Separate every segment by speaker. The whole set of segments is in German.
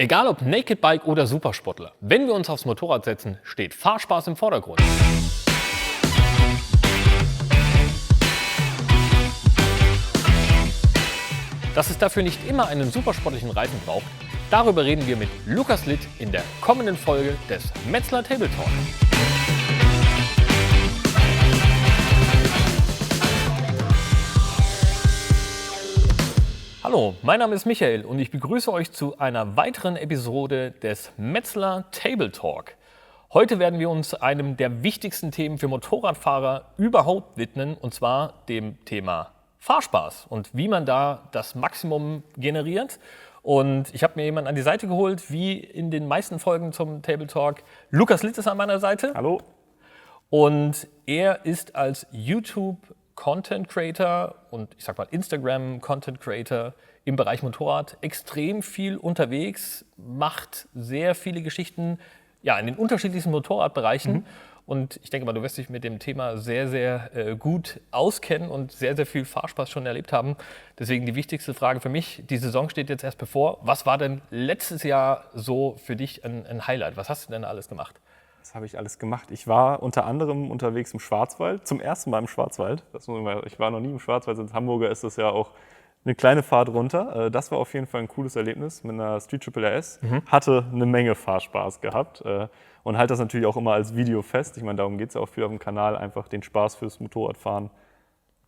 Speaker 1: Egal ob Naked Bike oder Supersportler, wenn wir uns aufs Motorrad setzen, steht Fahrspaß im Vordergrund. Dass es dafür nicht immer einen supersportlichen Reifen braucht, darüber reden wir mit Lukas Litt in der kommenden Folge des Metzler Table Talk. Hallo, mein Name ist Michael und ich begrüße euch zu einer weiteren Episode des Metzler Table Talk. Heute werden wir uns einem der wichtigsten Themen für Motorradfahrer überhaupt widmen, und zwar dem Thema Fahrspaß und wie man da das Maximum generiert. Und ich habe mir jemanden an die Seite geholt, wie in den meisten Folgen zum Table Talk. Lukas Litt ist an meiner Seite.
Speaker 2: Hallo.
Speaker 1: Und er ist als YouTube-Content Creator und ich sag mal Instagram-Content Creator im Bereich Motorrad extrem viel unterwegs, macht sehr viele Geschichten in den unterschiedlichsten Motorradbereichen. Und ich denke mal, du wirst dich mit dem Thema sehr, sehr gut auskennen und sehr, sehr viel Fahrspaß schon erlebt haben. Deswegen die wichtigste Frage für mich, die Saison steht jetzt erst bevor. Was war denn letztes Jahr so für dich ein Highlight? Was hast du denn alles gemacht?
Speaker 2: Was habe ich alles gemacht? Ich war unter anderem unterwegs im Schwarzwald, zum ersten Mal im Schwarzwald. Ich war noch nie im Schwarzwald, als Hamburger ist das ja auch eine kleine Fahrt runter. Das war auf jeden Fall ein cooles Erlebnis mit einer Street Triple RS. Hatte eine Menge Fahrspaß gehabt und halte das natürlich auch immer als Video fest. Ich meine, darum geht es ja auch viel auf dem Kanal, einfach den Spaß fürs Motorradfahren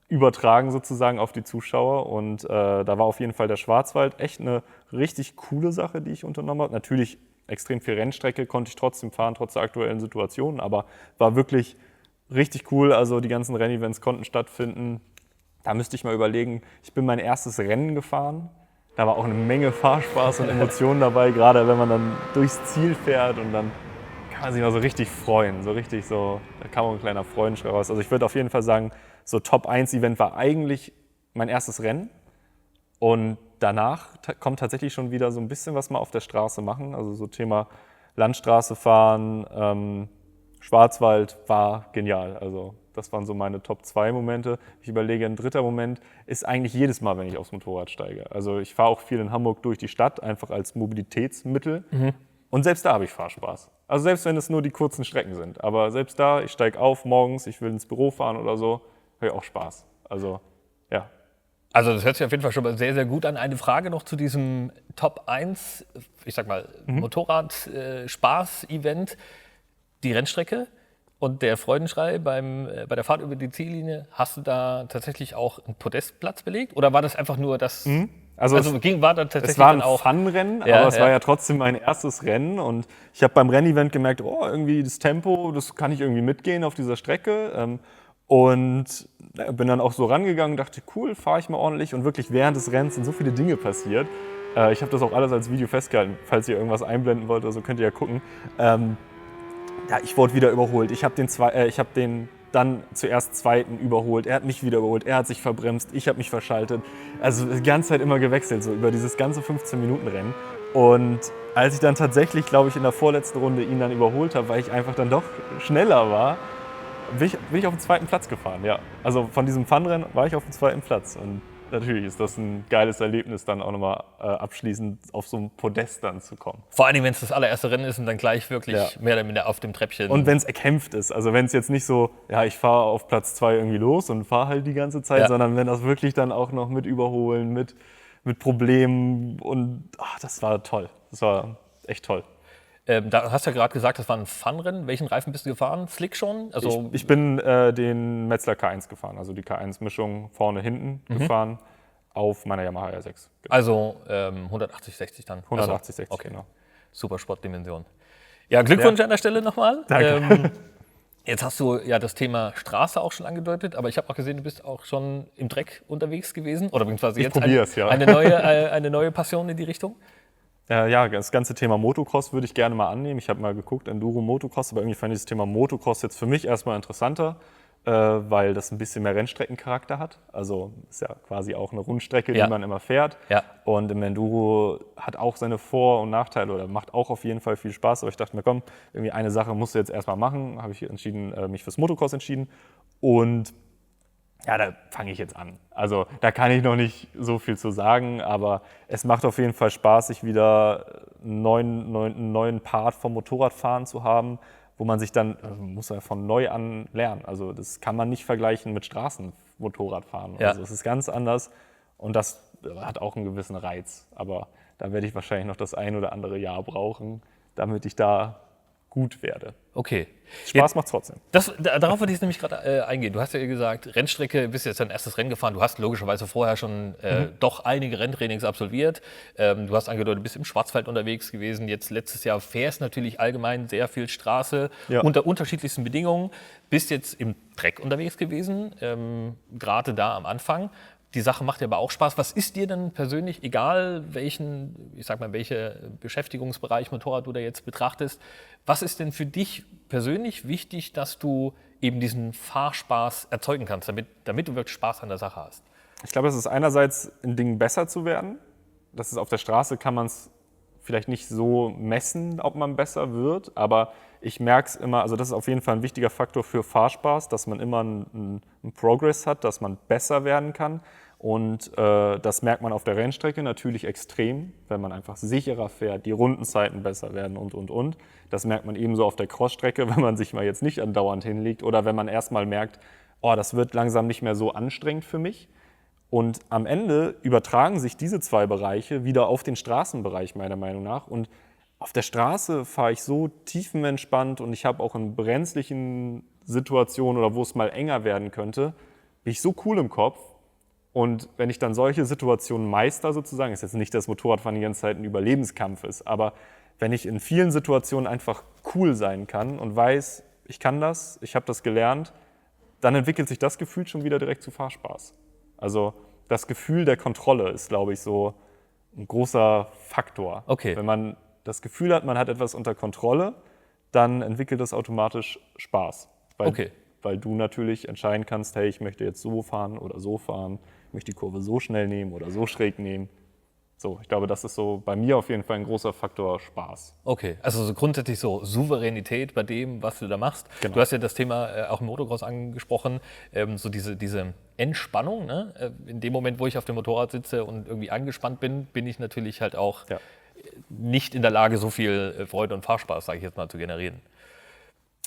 Speaker 2: übertragen sozusagen auf die Zuschauer. Und da war auf jeden Fall der Schwarzwald echt eine richtig coole Sache, die ich unternommen habe. Natürlich extrem viel Rennstrecke konnte ich trotzdem fahren, trotz der aktuellen Situation, aber war wirklich richtig cool. Also die ganzen Rennevents konnten stattfinden. Da müsste ich mal überlegen, ich bin mein erstes Rennen gefahren. Da war auch eine Menge Fahrspaß und Emotionen dabei, gerade wenn man dann durchs Ziel fährt und dann kann man sich mal so richtig freuen. Da kam auch ein kleiner Freudenschrei raus. Also ich würde auf jeden Fall sagen, so Top-1-Event war eigentlich mein erstes Rennen. Und danach kommt tatsächlich schon wieder so ein bisschen was mal auf der Straße machen. Also so Thema Landstraße fahren, Schwarzwald war genial. Also das waren so meine Top-2-Momente. Ich überlege, ein dritter Moment ist eigentlich jedes Mal, wenn ich aufs Motorrad steige. Also ich fahre auch viel in Hamburg durch die Stadt, einfach als Mobilitätsmittel. Und selbst da habe ich Fahrspaß. Also selbst wenn es nur die kurzen Strecken sind. Aber selbst da, ich steige auf morgens, ich will ins Büro fahren oder so, habe ich auch Spaß. Also ja.
Speaker 1: Also das hört sich auf jeden Fall schon mal sehr, sehr gut an. Eine Frage noch zu diesem Top 1, ich sag mal, Motorrad-Spaß-Event, die Rennstrecke und der Freudenschrei bei der Fahrt über die Ziellinie. Hast du da tatsächlich auch einen Podestplatz belegt oder war das einfach nur das? War da tatsächlich
Speaker 2: es war ein
Speaker 1: dann auch
Speaker 2: Fun-Rennen, aber es war ja trotzdem mein erstes Rennen und ich habe beim Rennevent gemerkt, irgendwie das Tempo, das kann ich irgendwie mitgehen auf dieser Strecke. Und bin dann auch so rangegangen, dachte, cool, fahre ich mal ordentlich. Und wirklich während des Rennens sind so viele Dinge passiert. Ich habe das auch alles als Video festgehalten. Falls ihr irgendwas einblenden wollt oder so, könnt ihr ja gucken. Ich wurde wieder überholt. Ich habe den dann zuerst zweiten überholt. Er hat mich wieder überholt. Er hat sich verbremst. Ich habe mich verschaltet. Also die ganze Zeit immer gewechselt, so über dieses ganze 15-Minuten-Rennen. Und als ich dann tatsächlich, glaube ich, in der vorletzten Runde ihn dann überholt habe, weil ich einfach dann doch schneller war, bin ich auf den zweiten Platz gefahren, ja. Also von diesem Fun-Rennen war ich auf dem zweiten Platz. Und natürlich ist das ein geiles Erlebnis, dann auch nochmal abschließend auf so ein Podest dann zu kommen.
Speaker 1: Vor allem, wenn es das allererste Rennen ist und dann gleich wirklich mehr oder minder auf dem Treppchen.
Speaker 2: Und wenn es erkämpft ist, also wenn es jetzt nicht so, ich fahre auf Platz 2 irgendwie los und fahre halt die ganze Zeit, sondern wenn das wirklich dann auch noch mit Überholen, mit Problemen und das war toll. Das war echt toll.
Speaker 1: Da hast du ja gerade gesagt, das war ein Fun-Rennen. Welchen Reifen bist du gefahren? Slick schon?
Speaker 2: Also ich bin den Metzler K1 gefahren, also die K1-Mischung vorne, hinten gefahren auf meiner Yamaha R6. Genau.
Speaker 1: Also 180/60 dann?
Speaker 2: 180/60,
Speaker 1: okay.
Speaker 2: Genau.
Speaker 1: Super Sportdimension. Ja, Glückwunsch an der Stelle nochmal.
Speaker 2: Danke.
Speaker 1: Jetzt hast du ja das Thema Straße auch schon angedeutet, aber ich habe auch gesehen, du bist auch schon im Dreck unterwegs gewesen. Oder beziehungsweise jetzt eine neue Passion in die Richtung?
Speaker 2: Das ganze Thema Motocross würde ich gerne mal annehmen. Ich habe mal geguckt, Enduro, Motocross, aber irgendwie fand ich das Thema Motocross jetzt für mich erstmal interessanter, weil das ein bisschen mehr Rennstreckencharakter hat. Also ist ja quasi auch eine Rundstrecke, die man immer fährt.
Speaker 1: Ja.
Speaker 2: Und im Enduro hat auch seine Vor- und Nachteile oder macht auch auf jeden Fall viel Spaß. Aber ich dachte mir, komm, irgendwie eine Sache musst du jetzt erstmal machen. Habe ich mich fürs Motocross entschieden. Und Ja, da fange ich jetzt an. Also da kann ich noch nicht so viel zu sagen, aber es macht auf jeden Fall Spaß, sich wieder einen neuen Part vom Motorradfahren zu haben, wo man sich dann, muss ja von neu an lernen. Also das kann man nicht vergleichen mit Straßenmotorradfahren.
Speaker 1: Ja.
Speaker 2: Also es ist ganz anders und das hat auch einen gewissen Reiz. Aber da werde ich wahrscheinlich noch das ein oder andere Jahr brauchen, damit ich da gut werde.
Speaker 1: Okay.
Speaker 2: Spaß macht trotzdem.
Speaker 1: Darauf wollte ich nämlich gerade eingehen. Du hast ja gesagt, Rennstrecke, bist jetzt dein erstes Rennen gefahren. Du hast logischerweise vorher schon doch einige Renntrainings absolviert. Du hast angedeutet, du bist im Schwarzwald unterwegs gewesen. Jetzt letztes Jahr fährst natürlich allgemein sehr viel Straße unter unterschiedlichsten Bedingungen. Bist jetzt im Dreck unterwegs gewesen, gerade da am Anfang. Die Sache macht dir aber auch Spaß. Was ist dir denn persönlich, egal welche Beschäftigungsbereich Motorrad du da jetzt betrachtest, was ist denn für dich persönlich wichtig, dass du eben diesen Fahrspaß erzeugen kannst, damit du wirklich Spaß an der Sache hast?
Speaker 2: Ich glaube, es ist einerseits in Dingen besser zu werden. Das ist auf der Straße, kann man es vielleicht nicht so messen, ob man besser wird, aber ich merke es immer, also das ist auf jeden Fall ein wichtiger Faktor für Fahrspaß, dass man immer einen Progress hat, dass man besser werden kann. Und das merkt man auf der Rennstrecke natürlich extrem, wenn man einfach sicherer fährt, die Rundenzeiten besser werden und. Das merkt man ebenso auf der Crossstrecke, wenn man sich mal jetzt nicht andauernd hinlegt oder wenn man erstmal merkt, oh, das wird langsam nicht mehr so anstrengend für mich. Und am Ende übertragen sich diese zwei Bereiche wieder auf den Straßenbereich, meiner Meinung nach. Und auf der Straße fahre ich so tiefenentspannt und ich habe auch in brenzlichen Situationen oder wo es mal enger werden könnte, bin ich so cool im Kopf. Und wenn ich dann solche Situationen meister sozusagen, ist jetzt nicht, dass Motorradfahren die ganze Zeit ein Überlebenskampf ist, aber wenn ich in vielen Situationen einfach cool sein kann und weiß, ich kann das, ich habe das gelernt, dann entwickelt sich das Gefühl schon wieder direkt zu Fahrspaß. Also das Gefühl der Kontrolle ist, glaube ich, so ein großer Faktor.
Speaker 1: Okay.
Speaker 2: Wenn man das Gefühl hat, man hat etwas unter Kontrolle, dann entwickelt das automatisch Spaß. Weil du natürlich entscheiden kannst, hey, ich möchte jetzt so fahren oder so fahren, ich möchte die Kurve so schnell nehmen oder so schräg nehmen. So, ich glaube, das ist so bei mir auf jeden Fall ein großer Faktor Spaß.
Speaker 1: Okay, also so grundsätzlich so Souveränität bei dem, was du da machst.
Speaker 2: Genau.
Speaker 1: Du hast ja das Thema auch im Motocross angesprochen, so diese Entspannung. Ne? In dem Moment, wo ich auf dem Motorrad sitze und irgendwie angespannt bin, bin ich natürlich halt auch nicht in der Lage, so viel Freude und Fahrspaß, sage ich jetzt mal, zu generieren.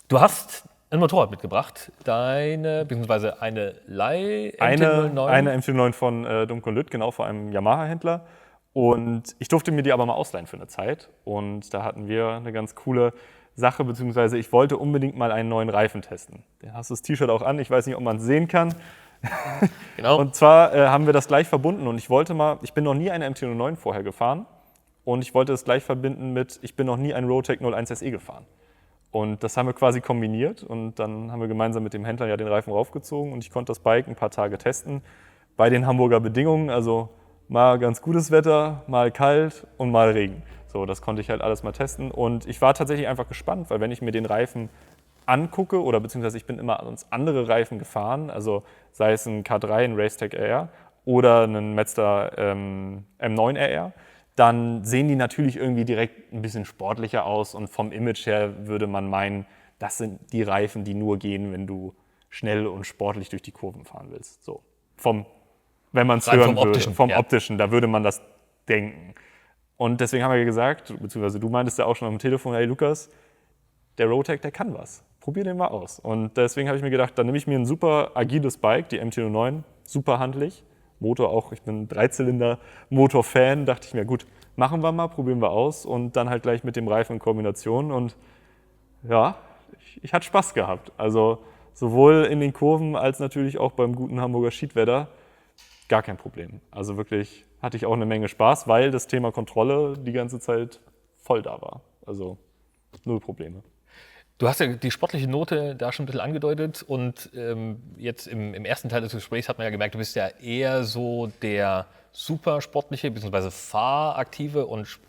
Speaker 1: Du hast ein Motorrad mitgebracht, beziehungsweise eine MT-09.
Speaker 2: Eine MT-09 von Dumco Lütt, genau, vor einem Yamaha-Händler. Und ich durfte mir die aber mal ausleihen für eine Zeit. Und da hatten wir eine ganz coole Sache, beziehungsweise ich wollte unbedingt mal einen neuen Reifen testen. Da hast du das T-Shirt auch an, ich weiß nicht, ob man es sehen kann.
Speaker 1: Genau.
Speaker 2: Und zwar haben wir das gleich verbunden und ich bin noch nie eine MT-09 vorher gefahren. Und ich wollte es gleich verbinden mit, ich bin noch nie ein Roadtec 01 SE gefahren. Und das haben wir quasi kombiniert und dann haben wir gemeinsam mit dem Händler ja den Reifen raufgezogen und ich konnte das Bike ein paar Tage testen bei den Hamburger Bedingungen, also mal ganz gutes Wetter, mal kalt und mal Regen. So, das konnte ich halt alles mal testen und ich war tatsächlich einfach gespannt, weil wenn ich mir den Reifen angucke oder beziehungsweise ich bin immer ans andere Reifen gefahren, also sei es ein K3, ein Racetec RR oder ein Mazda M9 RR, dann sehen die natürlich irgendwie direkt ein bisschen sportlicher aus und vom Image her würde man meinen, das sind die Reifen, die nur gehen, wenn du schnell und sportlich durch die Kurven fahren willst. So, wenn man es hören würde, vom Optischen, da würde man das denken. Und deswegen haben wir gesagt, beziehungsweise du meintest ja auch schon am Telefon, hey Lukas, der Roadtec, der kann was. Probier den mal aus. Und deswegen habe ich mir gedacht, dann nehme ich mir ein super agiles Bike, die MT-09, super handlich. Motor auch, ich bin Dreizylinder-Motor-Fan, dachte ich mir, gut, machen wir mal, probieren wir aus und dann halt gleich mit dem Reifen in Kombination und ja, ich hatte Spaß gehabt. Also sowohl in den Kurven als natürlich auch beim guten Hamburger Schiedwetter gar kein Problem. Also wirklich hatte ich auch eine Menge Spaß, weil das Thema Kontrolle die ganze Zeit voll da war. Also null Probleme.
Speaker 1: Du hast ja die sportliche Note da schon ein bisschen angedeutet und jetzt im ersten Teil des Gesprächs hat man ja gemerkt, du bist ja eher so der super sportliche bzw. fahraktive und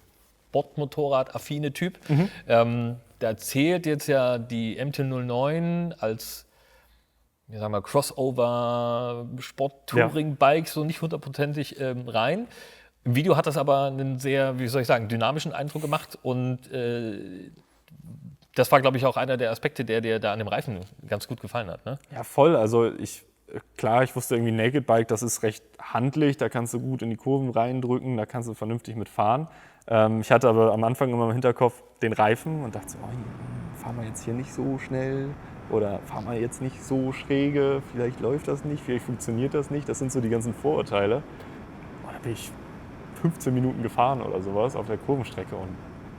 Speaker 1: Sportmotorrad-affine Typ. Da zählt jetzt ja die MT-09 als Crossover-Sport-Touring-Bike so nicht hundertprozentig rein. Im Video hat das aber einen sehr, dynamischen Eindruck gemacht und das war, glaube ich, auch einer der Aspekte, der dir da an dem Reifen ganz gut gefallen hat. Ne?
Speaker 2: Ja, voll. Also ich klar, ich wusste irgendwie Naked Bike, das ist recht handlich, da kannst du gut in die Kurven reindrücken, da kannst du vernünftig mitfahren. Ich hatte aber am Anfang immer im Hinterkopf den Reifen und dachte so, oh, fahren wir jetzt hier nicht so schnell oder fahren wir jetzt nicht so schräge, vielleicht läuft das nicht, vielleicht funktioniert das nicht. Das sind so die ganzen Vorurteile. Und da bin ich 15 Minuten gefahren oder sowas auf der Kurvenstrecke und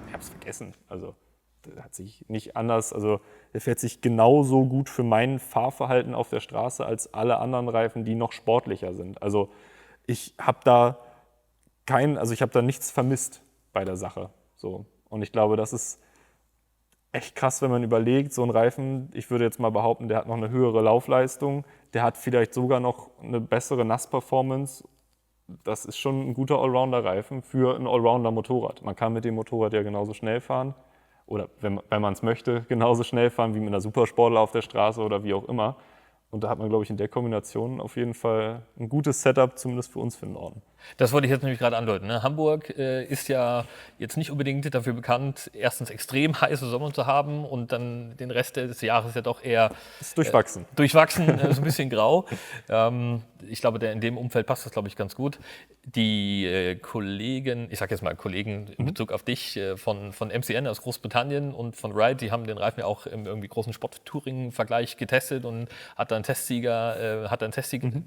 Speaker 2: ich habe es vergessen. Also das hat sich nicht anders, also der fährt sich genauso gut für mein Fahrverhalten auf der Straße als alle anderen Reifen, die noch sportlicher sind. Also ich habe da ich habe da nichts vermisst bei der Sache. So. Und ich glaube, das ist echt krass, wenn man überlegt, so ein Reifen, ich würde jetzt mal behaupten, der hat noch eine höhere Laufleistung, der hat vielleicht sogar noch eine bessere Nass-Performance. Das ist schon ein guter Allrounder-Reifen für ein Allrounder-Motorrad. Man kann mit dem Motorrad ja genauso schnell fahren oder, wenn man es möchte, genauso schnell fahren wie mit einer Supersportler auf der Straße oder wie auch immer. Und da hat man, glaube ich, in der Kombination auf jeden Fall ein gutes Setup, zumindest für uns für den Norden.
Speaker 1: Das wollte ich jetzt nämlich gerade andeuten. Ne? Hamburg ist ja jetzt nicht unbedingt dafür bekannt, erstens extrem heiße Sommer zu haben und dann den Rest des Jahres ja doch eher
Speaker 2: Ist durchwachsen.
Speaker 1: Durchwachsen, so ein bisschen grau. Ich glaube, in dem Umfeld passt das, glaube ich, ganz gut. Die Kollegen, ich sage jetzt mal Kollegen in Bezug auf dich, von MCN aus Großbritannien und von Ride, die haben den Reifen ja auch im irgendwie großen Sport-Touring-Vergleich getestet und hat dann Testsieger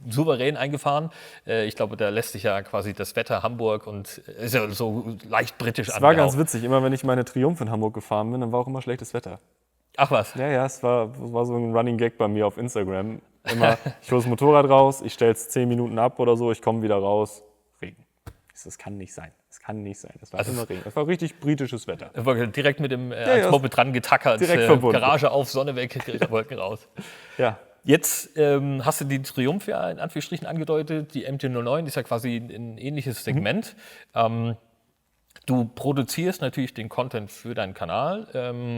Speaker 1: souverän eingefahren. Ich glaube, da lässt sich ja quasi das Wetter Hamburg und ist ja so leicht britisch
Speaker 2: Es war ganz witzig, immer wenn ich meine Triumph in Hamburg gefahren bin, dann war auch immer schlechtes Wetter.
Speaker 1: Ach was?
Speaker 2: Ja, es war so ein Running Gag bei mir auf Instagram. Immer, ich hole das Motorrad raus, ich stelle es 10 Minuten ab oder so, ich komme wieder raus, Regen. Das kann nicht sein. Das kann nicht sein. Das war immer Regen. Das war richtig britisches Wetter.
Speaker 1: Direkt mit dem Moped dran getackert,
Speaker 2: direkt verbunden.
Speaker 1: Garage auf, Sonne weg, Wolken raus.
Speaker 2: Ja.
Speaker 1: Jetzt hast du die Triumph ja in Anführungsstrichen angedeutet, die MT-09 ist ja quasi ein ähnliches Segment. Du produzierst natürlich den Content für deinen Kanal,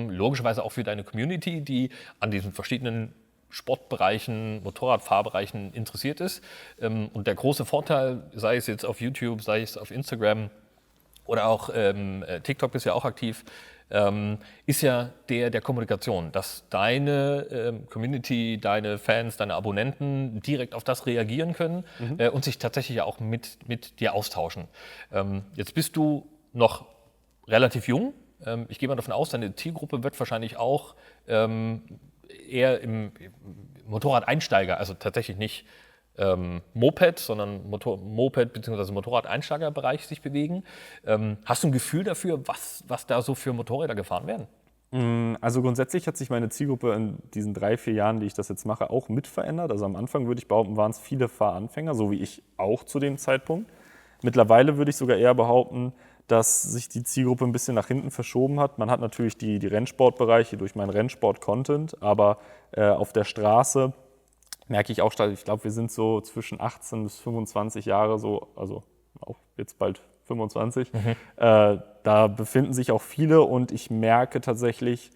Speaker 1: logischerweise auch für deine Community, die an diesen verschiedenen Sportbereichen, Motorradfahrbereichen interessiert ist. Und der große Vorteil, sei es jetzt auf YouTube, sei es auf Instagram oder auch TikTok bist ja auch aktiv, ist ja der Kommunikation, dass deine Community, deine Fans, deine Abonnenten direkt auf das reagieren können und sich tatsächlich ja auch mit dir austauschen. Jetzt bist du noch relativ jung. Ich gehe mal davon aus, deine Zielgruppe wird wahrscheinlich auch eher im Motorrad-Einsteiger, also tatsächlich nicht Moped, sondern Moped bzw. Motorrad-Einsteigerbereich sich bewegen. Hast du ein Gefühl dafür, was da so für Motorräder gefahren werden?
Speaker 2: Also grundsätzlich hat sich meine Zielgruppe in diesen 3-4 Jahren, die ich das jetzt mache, auch mit verändert. Also am Anfang würde ich behaupten, waren es viele Fahranfänger, so wie ich auch zu dem Zeitpunkt. Mittlerweile würde ich sogar eher behaupten, dass sich die Zielgruppe ein bisschen nach hinten verschoben hat. Man hat natürlich die Rennsportbereiche durch meinen Rennsport-Content, aber auf der Straße merke ich auch, ich glaube, wir sind so zwischen 18 bis 25 Jahre, also auch jetzt bald 25. Da befinden sich auch viele und ich merke tatsächlich,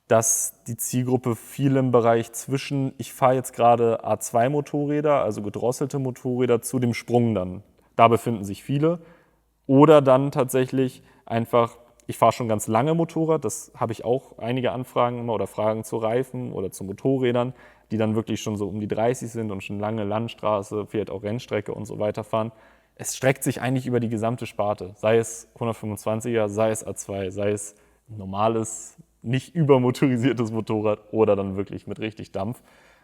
Speaker 2: dass die Zielgruppe viel im Bereich zwischen, ich fahre jetzt gerade A2-Motorräder, also gedrosselte Motorräder, zu dem Sprung dann. Da befinden sich viele. Oder dann tatsächlich einfach, ich fahre schon ganz lange Motorrad, das habe ich auch einige Anfragen immer oder Fragen zu Reifen oder zu Motorrädern, die dann wirklich schon so um die 30 sind und schon lange Landstraße, vielleicht auch Rennstrecke und so weiter fahren. Es streckt sich eigentlich über die gesamte Sparte, sei es 125er, sei es A2, sei es ein normales, nicht übermotorisiertes Motorrad oder dann wirklich mit richtig Dampf.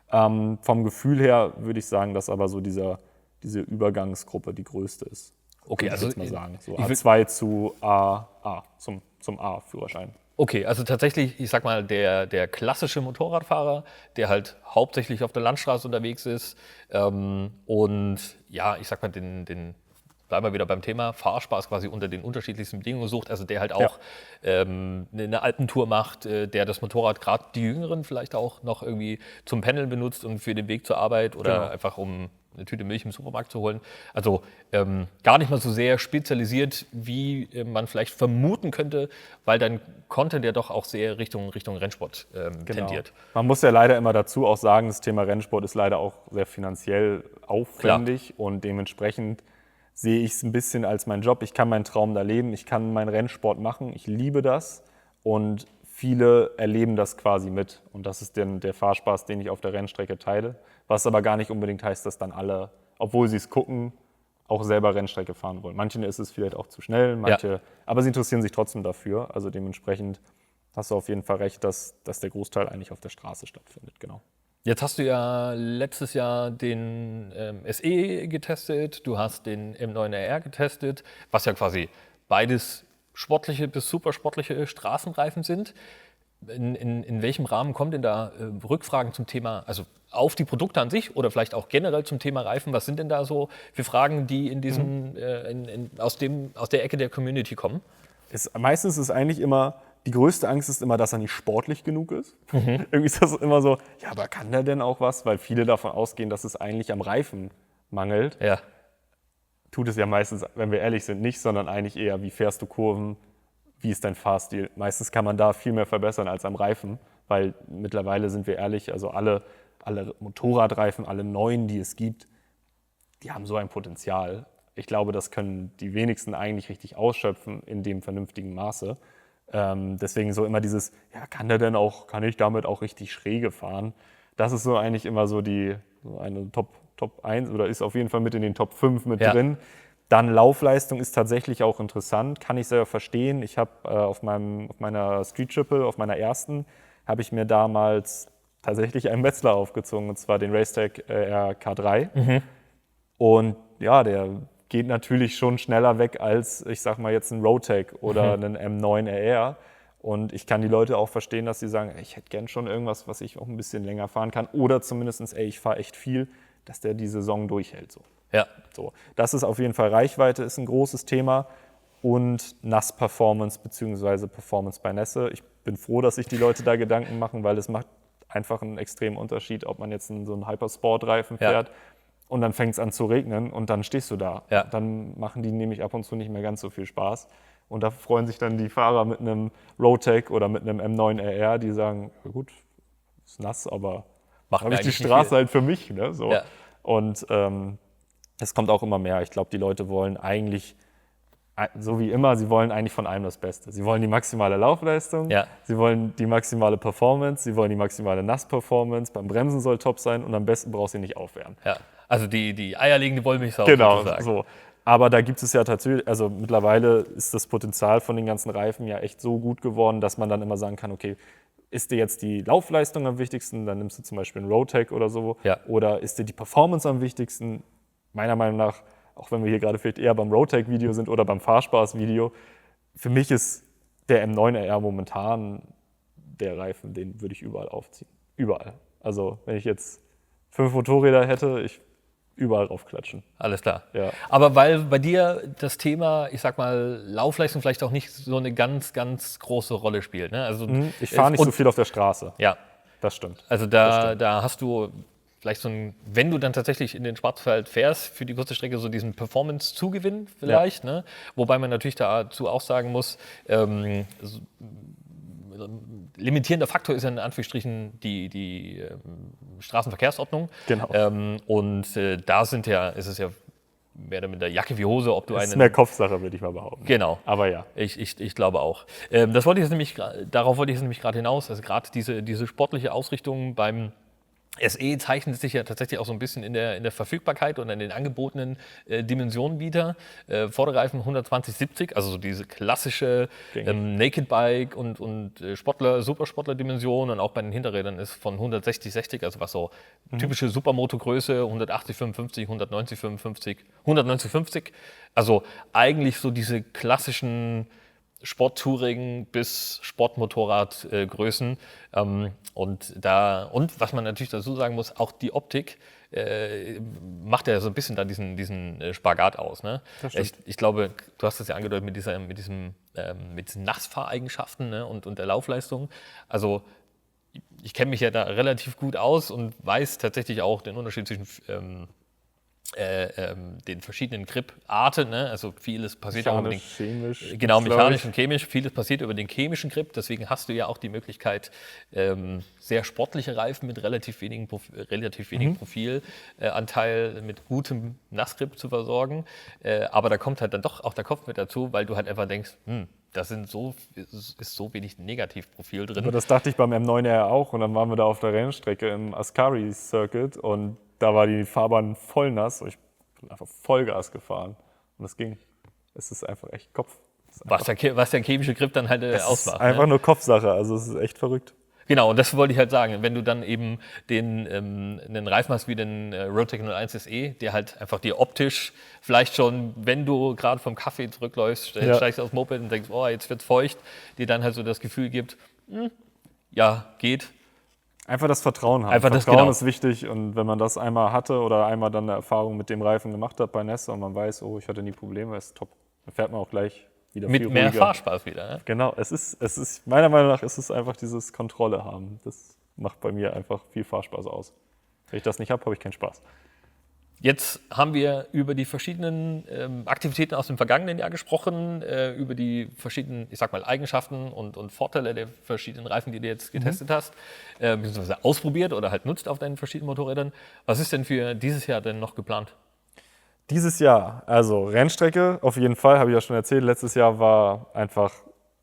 Speaker 2: Vom Gefühl her würde ich sagen, dass aber so diese Übergangsgruppe die größte ist.
Speaker 1: Okay, also
Speaker 2: jetzt mal sagen, so A2 zu A zum A-Führerschein.
Speaker 1: Okay, also tatsächlich, ich sag mal, der klassische Motorradfahrer, der halt hauptsächlich auf der Landstraße unterwegs ist und ja, ich sag mal, bleiben wir wieder beim Thema, Fahrspaß quasi unter den unterschiedlichsten Bedingungen sucht, also der halt auch eine Alpentour macht, der das Motorrad, gerade die Jüngeren vielleicht auch noch irgendwie zum Pendeln benutzt und für den Weg zur Arbeit oder einfach um eine Tüte Milch im Supermarkt zu holen. Also gar nicht mal so sehr spezialisiert, wie man vielleicht vermuten könnte, weil dein Content ja doch auch sehr Richtung Rennsport tendiert.
Speaker 2: Man muss ja leider immer dazu auch sagen, das Thema Rennsport ist leider auch sehr finanziell aufwendig und dementsprechend sehe ich es ein bisschen als meinen Job. Ich kann meinen Traum da leben, ich kann meinen Rennsport machen, ich liebe das und viele erleben das quasi mit. Und das ist der Fahrspaß, den ich auf der Rennstrecke teile. Was aber gar nicht unbedingt heißt, dass dann alle, obwohl sie es gucken, auch selber Rennstrecke fahren wollen. Manchen ist es vielleicht auch zu schnell, aber sie interessieren sich trotzdem dafür. Also dementsprechend hast du auf jeden Fall recht, dass der Großteil eigentlich auf der Straße stattfindet. Genau.
Speaker 1: Jetzt hast du ja letztes Jahr den SE getestet, du hast den M9RR getestet, was ja quasi beides sportliche bis supersportliche Straßenreifen sind. In welchem Rahmen kommen denn da Rückfragen zum Thema, also auf die Produkte an sich oder vielleicht auch generell zum Thema Reifen? Was sind denn da so für Fragen, die in diesem, aus der Ecke der Community kommen?
Speaker 2: Meistens ist eigentlich immer, die größte Angst ist immer, dass er nicht sportlich genug ist. Irgendwie ist das immer so, ja, aber kann der denn auch was? Weil viele davon ausgehen, dass es eigentlich am Reifen mangelt.
Speaker 1: Ja.
Speaker 2: Tut es ja meistens, wenn wir ehrlich sind, nicht, sondern eigentlich eher, wie fährst du Kurven, wie ist dein Fahrstil. Meistens kann man da viel mehr verbessern als am Reifen, weil mittlerweile sind wir ehrlich, also alle Motorradreifen, alle neuen, die es gibt, die haben so ein Potenzial. Ich glaube, das können die wenigsten eigentlich richtig ausschöpfen in dem vernünftigen Maße. Deswegen so immer dieses, ja, kann ich damit auch richtig schräge fahren? Das ist so eigentlich immer so eine Top 1 oder ist auf jeden Fall mit in den Top 5 mit drin. Dann Laufleistung ist tatsächlich auch interessant, kann ich selber verstehen. Ich habe auf meiner Street Triple, auf meiner ersten, habe ich mir damals tatsächlich einen Wetzlar aufgezogen, und zwar den Racetech RK3. Und ja, der geht natürlich schon schneller weg als, ich sag mal jetzt ein Roadtech oder einen M9RR. Und ich kann die Leute auch verstehen, dass sie sagen, ich hätte gern schon irgendwas, was ich auch ein bisschen länger fahren kann. Oder zumindest, ich fahre echt viel, dass der die Saison durchhält. So.
Speaker 1: Ja.
Speaker 2: So. Das ist auf jeden Fall, Reichweite ist ein großes Thema. Und Nass-Performance bzw. Performance bei Nässe. Ich bin froh, dass sich die Leute da Gedanken machen, weil es macht einfach einen extremen Unterschied, ob man jetzt so einen Hypersport-Reifen fährt. Und dann fängt es an zu regnen und dann stehst du da.
Speaker 1: Ja.
Speaker 2: Dann machen die nämlich ab und zu nicht mehr ganz so viel Spaß. Und da freuen sich dann die Fahrer mit einem Roadtech oder mit einem M9RR, die sagen, ja gut, ist nass, aber habe ich die Straße halt für mich. Ne? So.
Speaker 1: Ja.
Speaker 2: Und es kommt auch immer mehr. Ich glaube, die Leute wollen eigentlich, so wie immer, sie wollen eigentlich von allem das Beste. Sie wollen die maximale Laufleistung, sie wollen die maximale Performance, sie wollen die maximale Nass-Performance, beim Bremsen soll top sein und am besten brauchst du sie nicht aufwärmen.
Speaker 1: Ja. Also die eierlegende Wollmilchsau.
Speaker 2: Genau,
Speaker 1: sozusagen.
Speaker 2: so. Aber da gibt es ja tatsächlich, also mittlerweile ist das Potenzial von den ganzen Reifen ja echt so gut geworden, dass man dann immer sagen kann, okay, ist dir jetzt die Laufleistung am wichtigsten, dann nimmst du zum Beispiel einen Roadtech oder so.
Speaker 1: Ja.
Speaker 2: Oder ist dir die Performance am wichtigsten? Meiner Meinung nach, auch wenn wir hier gerade vielleicht eher beim Roadtech-Video sind oder beim Fahrspaß-Video, für mich ist der M9RR momentan der Reifen, den würde ich überall aufziehen. Überall. Also wenn ich jetzt 5 Motorräder hätte, überall raufklatschen.
Speaker 1: Alles klar.
Speaker 2: Ja.
Speaker 1: Aber weil bei dir das Thema, ich sag mal, Laufleistung vielleicht auch nicht so eine ganz, ganz große Rolle spielt. Ne? Also,
Speaker 2: Ich fahre nicht so viel auf der Straße.
Speaker 1: Ja.
Speaker 2: Das stimmt.
Speaker 1: Also da hast du vielleicht wenn du dann tatsächlich in den Schwarzwald fährst, für die kurze Strecke so diesen Performance-Zugewinn vielleicht. Ne? Wobei man natürlich dazu auch sagen muss, limitierender Faktor ist ja in Anführungsstrichen die Straßenverkehrsordnung.
Speaker 2: Genau.
Speaker 1: Da ist es ja mehr oder minder Jacke wie Hose, ob du
Speaker 2: das ist mehr Kopfsache, würde ich mal behaupten.
Speaker 1: Genau.
Speaker 2: Aber ja.
Speaker 1: Ich glaube auch. Darauf wollte ich jetzt nämlich gerade hinaus. Also gerade diese sportliche Ausrichtung beim SE zeichnet sich ja tatsächlich auch so ein bisschen in der Verfügbarkeit und in den angebotenen Dimensionen wieder. Vorderreifen 120/70, also so diese klassische Naked Bike und Supersportler-Dimension, und auch bei den Hinterrädern ist von 160/60, also was so typische Supermoto-Größe, 180/55, 190/55, 190/50. Also eigentlich so diese klassischen Sporttouring bis Sportmotorradgrößen. Und was man natürlich dazu sagen muss, auch die Optik macht ja so ein bisschen da diesen Spagat aus. Ne? Ich glaube, du hast das ja angedeutet mit diesen Nassfahreigenschaften, ne? und der Laufleistung. Also ich kenne mich ja da relativ gut aus und weiß tatsächlich auch den Unterschied zwischen den verschiedenen Grip-Arten, ne? Also vieles passiert ja über den
Speaker 2: chemisch.
Speaker 1: Genau, mechanisch und chemisch. Vieles passiert über den chemischen Grip. Deswegen hast du ja auch die Möglichkeit, sehr sportliche Reifen mit relativ wenig Profilanteil mit gutem Nassgrip zu versorgen. Aber da kommt halt dann doch auch der Kopf mit dazu, weil du halt einfach denkst, ist so wenig Negativprofil drin.
Speaker 2: Aber das dachte ich beim M9R auch und dann waren wir da auf der Rennstrecke im Ascari Circuit und da war die Fahrbahn voll nass und ich bin einfach Vollgas gefahren und das ging. Es ist einfach echt Kopf.
Speaker 1: Was der chemische Grip dann halt ausmacht.
Speaker 2: Es ist einfach nur Kopfsache, also es ist echt verrückt.
Speaker 1: Genau, und das wollte ich halt sagen. Wenn du dann eben einen Reifen hast wie den Roadtec 01 SE, der halt einfach dir optisch vielleicht schon, wenn du gerade vom Kaffee zurückläufst, steigst aufs Moped und denkst, oh, jetzt wird's feucht, dir dann halt so das Gefühl gibt, ja, geht.
Speaker 2: Einfach das Vertrauen haben. Vertrauen ist wichtig und wenn man das einmal hatte oder einmal dann eine Erfahrung mit dem Reifen gemacht hat bei Nesse und man weiß, oh, ich hatte nie Probleme, ist top. Dann fährt man auch gleich wieder
Speaker 1: mit
Speaker 2: viel
Speaker 1: mehr
Speaker 2: ruhiger.
Speaker 1: Fahrspaß wieder. Ne?
Speaker 2: Genau, es ist meiner Meinung nach ist es einfach dieses Kontrolle haben. Das macht bei mir einfach viel Fahrspaß aus. Wenn ich das nicht habe, habe ich keinen Spaß.
Speaker 1: Jetzt haben wir über die verschiedenen Aktivitäten aus dem vergangenen Jahr gesprochen, über die verschiedenen, ich sag mal, Eigenschaften und Vorteile der verschiedenen Reifen, die du jetzt getestet hast, beziehungsweise ausprobiert oder halt nutzt auf deinen verschiedenen Motorrädern. Was ist denn für dieses Jahr denn noch geplant?
Speaker 2: Dieses Jahr, also Rennstrecke, auf jeden Fall, habe ich ja schon erzählt. Letztes Jahr war einfach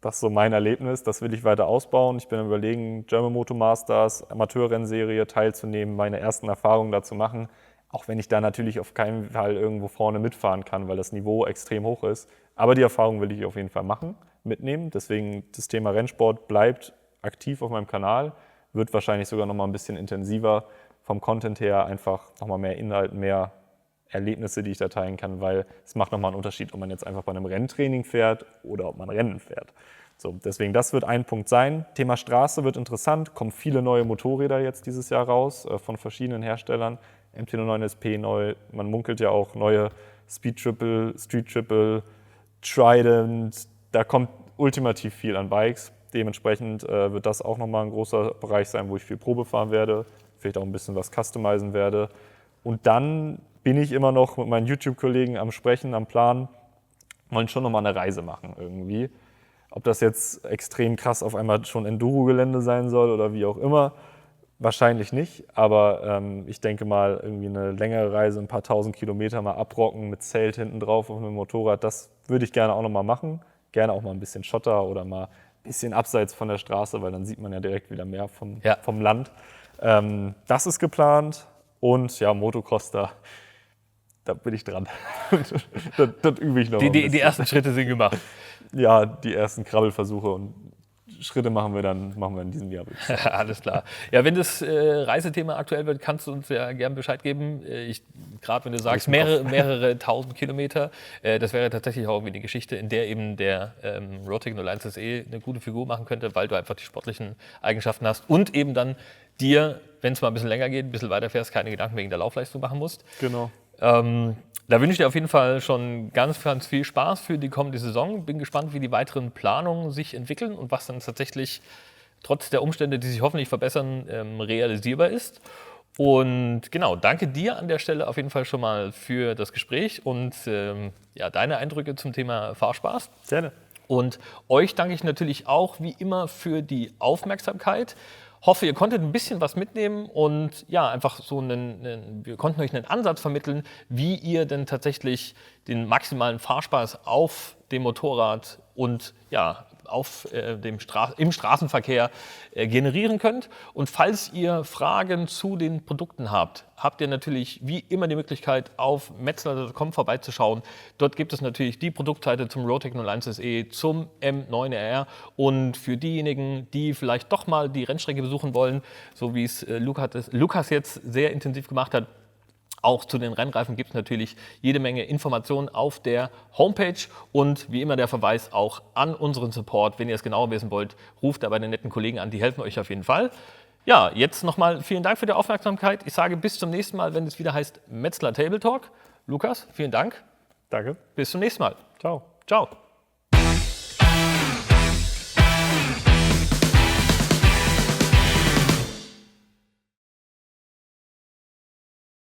Speaker 2: das so mein Erlebnis. Das will ich weiter ausbauen. Ich bin am Überlegen, German Moto Masters, Amateurrennserie teilzunehmen, meine ersten Erfahrungen dazu machen. Auch wenn ich da natürlich auf keinen Fall irgendwo vorne mitfahren kann, weil das Niveau extrem hoch ist. Aber die Erfahrung will ich auf jeden Fall machen, mitnehmen. Deswegen das Thema Rennsport bleibt aktiv auf meinem Kanal. Wird wahrscheinlich sogar noch mal ein bisschen intensiver vom Content her. Einfach noch mal mehr Inhalt, mehr Erlebnisse, die ich da teilen kann, weil es macht nochmal einen Unterschied, ob man jetzt einfach bei einem Renntraining fährt oder ob man Rennen fährt. So, deswegen, das wird ein Punkt sein. Thema Straße wird interessant, kommen viele neue Motorräder jetzt dieses Jahr raus von verschiedenen Herstellern. MT-09 SP neu, man munkelt ja auch neue Speed Triple, Street Triple, Trident, da kommt ultimativ viel an Bikes. Dementsprechend wird das auch nochmal ein großer Bereich sein, wo ich viel Probe fahren werde, vielleicht auch ein bisschen was customizen werde. Und dann bin ich immer noch mit meinen YouTube-Kollegen am Sprechen, am Plan, wollen schon nochmal eine Reise machen irgendwie. Ob das jetzt extrem krass auf einmal schon Enduro-Gelände sein soll oder wie auch immer, wahrscheinlich nicht. Aber ich denke mal, irgendwie eine längere Reise, ein paar tausend Kilometer mal abrocken mit Zelt hinten drauf auf einem Motorrad, das würde ich gerne auch nochmal machen. Gerne auch mal ein bisschen Schotter oder mal ein bisschen abseits von der Straße, weil dann sieht man ja direkt wieder mehr vom Land. Das ist geplant und ja, Motocross da bin ich dran. das übe ich noch.
Speaker 1: Die ersten Schritte sind gemacht.
Speaker 2: Ja, die ersten Krabbelversuche und Schritte machen wir in diesem Jahr.
Speaker 1: Alles klar. Ja, wenn das Reisethema aktuell wird, kannst du uns ja gerne Bescheid geben. Gerade wenn du sagst, mehrere tausend Kilometer, das wäre tatsächlich auch irgendwie eine Geschichte, in der eben der Roadtec 01 SE eine gute Figur machen könnte, weil du einfach die sportlichen Eigenschaften hast und eben dann dir, wenn es mal ein bisschen länger geht, ein bisschen weiter fährst, keine Gedanken wegen der Laufleistung machen musst.
Speaker 2: Genau.
Speaker 1: Da wünsche ich dir auf jeden Fall schon ganz, ganz viel Spaß für die kommende Saison. Bin gespannt, wie die weiteren Planungen sich entwickeln und was dann tatsächlich trotz der Umstände, die sich hoffentlich verbessern, realisierbar ist. Und genau, danke dir an der Stelle auf jeden Fall schon mal für das Gespräch und deine Eindrücke zum Thema Fahrspaß.
Speaker 2: Gerne.
Speaker 1: Und euch danke ich natürlich auch wie immer für die Aufmerksamkeit. Hoffe, ihr konntet ein bisschen was mitnehmen und ja, einfach so wir konnten euch einen Ansatz vermitteln, wie ihr denn tatsächlich den maximalen Fahrspaß auf dem Motorrad und ja, im Straßenverkehr generieren könnt. Und falls ihr Fragen zu den Produkten habt, habt ihr natürlich wie immer die Möglichkeit, auf metzler.com vorbeizuschauen. Dort gibt es natürlich die Produktseite zum Roadtec 01 SE, zum M9R und für diejenigen, die vielleicht doch mal die Rennstrecke besuchen wollen, so wie es Lukas jetzt sehr intensiv gemacht hat, auch zu den Rennreifen gibt es natürlich jede Menge Informationen auf der Homepage und wie immer der Verweis auch an unseren Support. Wenn ihr es genauer wissen wollt, ruft da bei den netten Kollegen an, die helfen euch auf jeden Fall. Ja, jetzt nochmal vielen Dank für die Aufmerksamkeit. Ich sage bis zum nächsten Mal, wenn es wieder heißt Metzler Table Talk. Lukas, vielen Dank.
Speaker 2: Danke.
Speaker 1: Bis zum nächsten Mal.
Speaker 2: Ciao.
Speaker 1: Ciao.